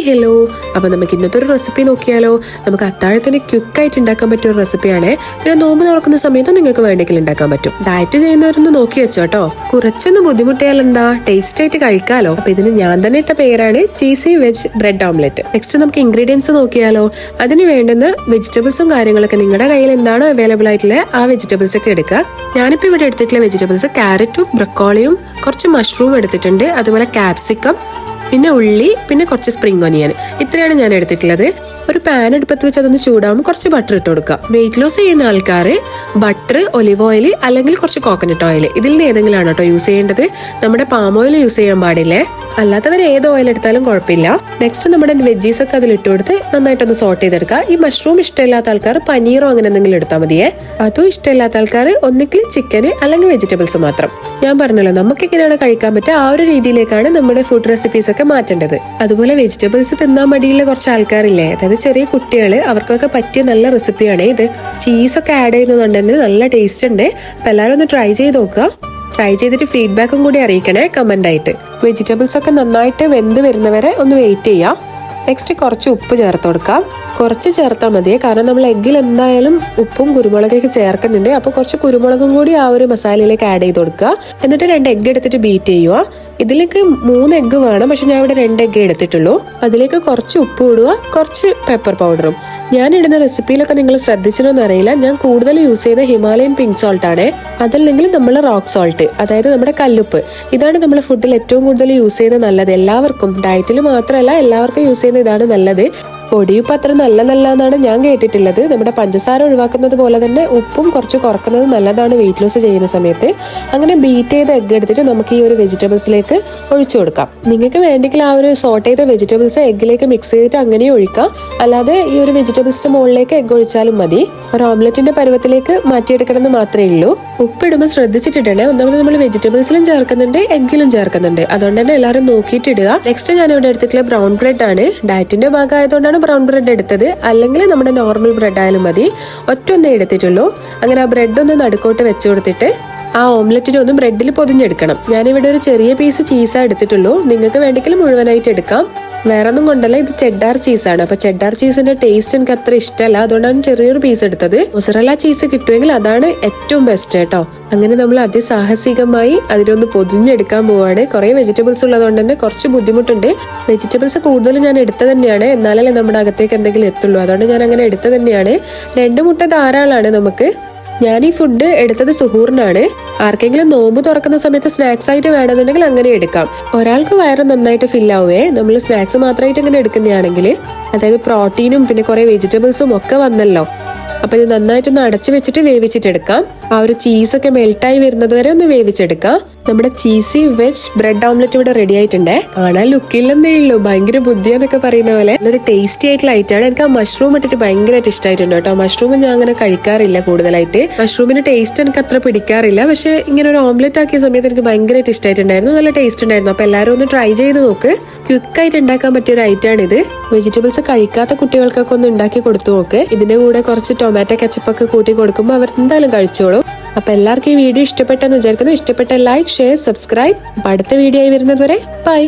Hello, അപ്പോൾ നമുക്ക് ഇന്നത്തെ ഒരു റെസിപ്പി നോക്കിയാലോ. നമുക്ക് അത്താഴത്തിന് ക്വിക്കായിട്ട് ഉണ്ടാക്കാൻ പറ്റിയ ഒരു റെസിപ്പിയാണ്. പിന്നെ നോമ്പ് തുറക്കുന്ന സമയത്ത് നിങ്ങൾക്ക് വേണ്ടെങ്കിൽ ഉണ്ടാക്കാൻ പറ്റും. ഡയറ്റ് ചെയ്യുന്നവരൊന്ന് നോക്കി വെച്ചോട്ടോ. കുറച്ചൊന്ന് ബുദ്ധിമുട്ടിയാൽ എന്താ, ടേസ്റ്റ് ആയിട്ട് കഴിക്കാലോ. അപ്പൊ ഇതിന് ഞാൻ തന്നെ ഇട്ട പേരാണ് cheesy veg bread omelette. Next നമുക്ക് ഇൻഗ്രീഡിയൻസ് നോക്കിയാലോ. അതിന് വേണ്ടുന്ന വെജിറ്റബിൾസും കാര്യങ്ങളൊക്കെ നിങ്ങളുടെ കയ്യിൽ എന്താണോ അവൈലബിൾ ആയിട്ടുള്ള ആ വെജിറ്റബിൾസ് ഒക്കെ എടുക്കുക. ഞാനിപ്പോൾ ഇവിടെ എടുത്തിട്ടുള്ള വെജിറ്റബിൾസ് ക്യാരറ്റും ബ്രക്കോളിയും കുറച്ച് മഷ്റൂം എടുത്തിട്ടുണ്ട്, അതുപോലെ ക്യാപ്സിക്കം, പിന്നെ ഉള്ളി, പിന്നെ കുറച്ച് സ്പ്രിംഗ് ഒനിയൻ. ഇത്രയാണ് ഞാൻ എടുത്തിട്ടുള്ളത്. ഒരു പാൻ അടുപ്പത്ത് വെച്ച് അതൊന്ന് ചൂടാകുമ്പോൾ കുറച്ച് ബട്ടർ ഇട്ട് കൊടുക്കുക. വെയിറ്റ് ലോസ് ചെയ്യുന്ന ആൾക്കാർ ബട്ടർ, ഒലിവ് ഓയിൽ അല്ലെങ്കിൽ കുറച്ച് കോക്കനട്ട് ഓയിൽ, ഇതിൽ നിന്ന് ഏതെങ്കിലും ആണ് കേട്ടോ യൂസ് ചെയ്യേണ്ടത്. നമ്മുടെ പാം ഓയിൽ യൂസ് ചെയ്യാൻ പാടില്ലേ. അല്ലാത്തവർ ഏത് ഓയിൽ എടുത്താലും കുഴപ്പമില്ല. നെക്സ്റ്റ് നമ്മുടെ വെജീസ് ഒക്കെ അതിൽ ഇട്ട് കൊടുത്ത് നന്നായിട്ടൊന്ന് സോട്ട് ചെയ്തെടുക്കുക. ഈ മഷ്റൂം ഇഷ്ടമില്ലാത്ത ആൾക്കാർ പനീറോ അങ്ങനെ എന്തെങ്കിലും എടുത്താൽ മതിയേ. അതും ഇഷ്ടമില്ലാത്ത ആൾക്കാർ ഒന്നിക്കിൽ ചിക്കന് അല്ലെങ്കിൽ വെജിറ്റബിൾസ് മാത്രം. ഞാൻ പറഞ്ഞല്ലോ, നമുക്ക് എങ്ങനെയാണ് കഴിക്കാൻ പറ്റുക ആ ഒരു രീതിയിലേക്കാണ് നമ്മുടെ ഫുഡ് റെസിപ്പീസ് ഒക്കെ മാറ്റേണ്ടത്. അതുപോലെ വെജിറ്റബിൾസ് തിന്നാൻ മടിയുള്ള കുറച്ച് ആൾക്കാരില്ലേ, അതായത് ചെറിയ കുട്ടികൾ, അവർക്കൊക്കെ പറ്റിയ നല്ല റെസിപ്പിയാണ് ഇത്. ചീസൊക്കെ ആഡ് ചെയ്യുന്നതുകൊണ്ട് തന്നെ നല്ല ടേസ്റ്റ് ഉണ്ട്. അപ്പൊ എല്ലാവരും ഒന്ന് ട്രൈ ചെയ്ത് നോക്കുക. ട്രൈ ചെയ്തിട്ട് ഫീഡ്ബാക്കും കൂടി അറിയിക്കണേ കമന്റ് ആയിട്ട്. വെജിറ്റബിൾസ് ഒക്കെ നന്നായിട്ട് വെന്ത് വരുന്നവരെ ഒന്ന് വെയിറ്റ് ചെയ്യാം. നെക്സ്റ്റ് കുറച്ച് ഉപ്പ് ചേർത്ത് കൊടുക്കാം. കുറച്ച് ചേർത്താൽ മതിയെ, കാരണം നമ്മൾ എഗ്ഗിൽ എന്തായാലും ഉപ്പും കുരുമുളകൊക്കെ ചേർക്കുന്നുണ്ട്. അപ്പോൾ കുറച്ച് കുരുമുളകും കൂടി ആ ഒരു മസാലയിലേക്ക് ആഡ് ചെയ്ത് കൊടുക്കുക. എന്നിട്ട് 2 എഗ്ഗ് എടുത്തിട്ട് ബീറ്റ് ചെയ്യുക. ഇതിലേക്ക് 3 എഗ്ഗ് വേണം, പക്ഷെ ഞാൻ ഇവിടെ 2 എഗ്ഗ് എടുത്തിട്ടുള്ളൂ. അതിലേക്ക് കുറച്ച് ഉപ്പ് ഇടുക, കുറച്ച് പെപ്പർ പൗഡറും. ഞാൻ ഇടുന്ന റെസിപ്പിയിലൊക്കെ നിങ്ങൾ ശ്രദ്ധിച്ചിട്ടൊന്നും അറിയില്ല, ഞാൻ കൂടുതൽ യൂസ് ചെയ്യുന്ന ഹിമാലയൻ പിങ്ക് സോൾട്ട് ആണ്. അതല്ലെങ്കിൽ നമ്മൾ റോക്ക് സോൾട്ട്, അതായത് നമ്മുടെ കല്ലുപ്പ്. ഇതാണ് നമ്മൾ ഫുഡിൽ ഏറ്റവും കൂടുതൽ യൂസ് ചെയ്യുന്നത് നല്ലത്. എല്ലാവർക്കും, ഡയറ്റിൽ മാത്രമല്ല എല്ലാവർക്കും യൂസ് ചെയ്യുന്ന ഇതാണ് നല്ലത്. പൊടിയുപ്പ് അത്ര നല്ലതല്ല എന്നാണ് ഞാൻ കേട്ടിട്ടുള്ളത്. നമ്മുടെ പഞ്ചസാര ഒഴിവാക്കുന്നത് പോലെ തന്നെ ഉപ്പും കുറച്ച് കുറക്കുന്നത് നല്ലതാണ് വെയിറ്റ് ലോസ് ചെയ്യുന്ന സമയത്ത്. അങ്ങനെ ബീറ്റ് ചെയ്ത എഗ്ഗ് എടുത്തിട്ട് നമുക്ക് ഈ ഒരു വെജിറ്റബിൾസിലേക്ക് ഒഴിച്ചു കൊടുക്കാം. നിങ്ങൾക്ക് വേണ്ടെങ്കിൽ ആ ഒരു സോട്ട് ചെയ്ത വെജിറ്റബിൾസ് എഗ്ഗിലേക്ക് മിക്സ് ചെയ്തിട്ട് അങ്ങനെ ഒഴിക്കാം. അല്ലാതെ ഈ ഒരു വെജിറ്റബിൾസിന്റെ മുകളിലേക്ക് എഗ്ഗ് ഒഴിച്ചാലും മതി. ഒരു ഓംലെറ്റിന്റെ പരുവത്തിലേക്ക് മാറ്റിയെടുക്കണം എന്ന് മാത്രമേ ഉള്ളൂ. ഉപ്പിടുമ്പോൾ ശ്രദ്ധിച്ചിട്ടുണ്ടേ. ഒന്നാമത് നമ്മൾ വെജിറ്റബിൾസിലും ചേർക്കുന്നുണ്ട്, എഗ്ഗിലും ചേർക്കുന്നുണ്ട്. അതുകൊണ്ട് തന്നെ എല്ലാവരും നോക്കിയിട്ട് ഇടുക. നെക്സ്റ്റ് ഞാൻ ഇവിടെ എടുത്തിട്ടുള്ള ബ്രൗൺ ബ്രെഡ് ആണ്. ഡയറ്റിന്റെ ഭാഗമായതുകൊണ്ടാണ് ബ്രൗൺ ബ്രെഡ് എടുത്തത്, അല്ലെങ്കിൽ നമ്മുടെ നോർമൽ ബ്രെഡ് ആയാലും മതി. ഒറ്റൊന്നേ എടുത്തിട്ടുള്ളൂ. അങ്ങനെ ആ ബ്രെഡ് ഒന്ന് നടുക്കോട്ട് വെച്ചു കൊടുത്തിട്ട് ആ ഓംലെറ്റിനെ ഒന്ന് ബ്രെഡിൽ പൊതിഞ്ഞെടുക്കണം. ഞാനിവിടെ ഒരു ചെറിയ പീസ് ചീസാണ് എടുത്തിട്ടുള്ളൂ. നിങ്ങൾക്ക് വേണ്ടെങ്കിൽ മുഴുവനായിട്ട് എടുക്കാം. വേറെ ഒന്നും കൊണ്ടല്ല, ഇത് ചെഡ്ഡാർ ചീസാണ്. അപ്പൊ ചെഡ്ഡാർ ചീസിന്റെ ടേസ്റ്റ് എനിക്ക് അത്ര ഇഷ്ടമല്ല, അതുകൊണ്ടാണ് ചെറിയൊരു പീസ് എടുത്തത്. മൊസറല്ല ചീസ് കിട്ടുമെങ്കിൽ അതാണ് ഏറ്റവും ബെസ്റ്റ് കേട്ടോ. അങ്ങനെ നമ്മൾ അതിസാഹസികമായി അതിനൊന്ന് പൊതിഞ്ഞെടുക്കാൻ പോവാണ്. കുറെ വെജിറ്റബിൾസ് ഉള്ളതുകൊണ്ട് തന്നെ കുറച്ച് ബുദ്ധിമുട്ടുണ്ട്. വെജിറ്റബിൾസ് കൂടുതലും ഞാൻ എടുത്തത് തന്നെയാണ്, എന്നാലല്ലേ നമ്മുടെ അകത്തേക്ക് എന്തെങ്കിലും എത്തുള്ളൂ. അതുകൊണ്ട് ഞാൻ അങ്ങനെ എടുത്തത് തന്നെയാണ്. 2 മുട്ട ധാരാളമാണ് നമുക്ക്. ഞാൻ ഈ ഫുഡ് എടുത്തത് സുഹൂറിനാണ്. ആർക്കെങ്കിലും നോമ്പ് തുറക്കുന്ന സമയത്ത് സ്നാക്സ് ആയിട്ട് വേണമെന്നുണ്ടെങ്കിൽ അങ്ങനെ എടുക്കാം. ഒരാൾക്ക് വയറ് നന്നായിട്ട് ഫില്ലാവേ നമ്മൾ സ്നാക്സ് മാത്രമായിട്ട് ഇങ്ങനെ എടുക്കുന്നതാണെങ്കിൽ. അതായത് പ്രോട്ടീനും പിന്നെ കുറെ വെജിറ്റബിൾസും ഒക്കെ വന്നല്ലോ. അപ്പൊ ഇത് നന്നായിട്ടൊന്ന് അടച്ചു വെച്ചിട്ട് വേവിച്ചിട്ടെടുക്കാം. ആ ഒരു ചീസൊക്കെ മെൽട്ടായി വരുന്നത് വരെ ഒന്ന് വേവിച്ചെടുക്കാം. നമ്മുടെ ചീസി വെജ് ബ്രെഡ് ഓംലെറ്റ് ഇവിടെ റെഡി ആയിട്ടുണ്ട്. കാണാൻ ലുക്കില്ലെന്നേ ഉള്ളൂ, ഭയങ്കര ബുദ്ധിയാന്നൊക്കെ പറയുന്ന പോലെ നല്ലൊരു ടേസ്റ്റി ആയിട്ടുള്ള ഐറ്റാണ്. എനിക്ക് ആ മഷ്റൂം ഇട്ടിട്ട് ഭയങ്കരമായിട്ട് ഇഷ്ടമായിട്ടുണ്ട് കേട്ടോ. മഷ്റൂം ഞാൻ അങ്ങനെ കഴിക്കാറില്ല കൂടുതലായിട്ട്. മഷ്റൂമിന്റെ ടേസ്റ്റ് എനിക്ക് അത്ര പിടിക്കാറില്ല. പക്ഷെ ഇങ്ങനെ ഒരു ഓംലെറ്റ് ആക്കിയ സമയത്ത് എനിക്ക് ഭയങ്കരമായിട്ട് ഇഷ്ടമായിട്ടുണ്ടായിരുന്നു. നല്ല ടേസ്റ്റ് ഉണ്ടായിരുന്നു. അപ്പൊ എല്ലാവരും ഒന്ന് ട്രൈ ചെയ്ത് നോക്ക്. ക്വിക്കായിട്ട് ഉണ്ടാക്കാൻ പറ്റിയ ഒരു ഐറ്റാണ് ഇത്. വെജിറ്റബിൾസ് കഴിക്കാത്ത കുട്ടികൾക്കൊക്കെ ഒന്ന് ഉണ്ടാക്കി കൊടുത്തു നോക്ക്. ഇതിന്റെ കൂടെ കുറച്ച് ടൊമാറ്റോ കെച്ചപ്പൊക്കെ കൂട്ടി കൊടുക്കുമ്പോൾ അവർ എന്തായാലും കഴിച്ചോളും. അപ്പൊ എല്ലാവർക്കും ഈ വീഡിയോ ഇഷ്ടപ്പെട്ടെന്ന് വിചാരിക്കുന്നു. ഇഷ്ടപ്പെട്ട ലൈക്ക്, ഷെയർ, സബ്സ്ക്രൈബ്. അപ്പൊ അടുത്ത വീഡിയോ ആയി വരുന്നത് വരെ ബൈ.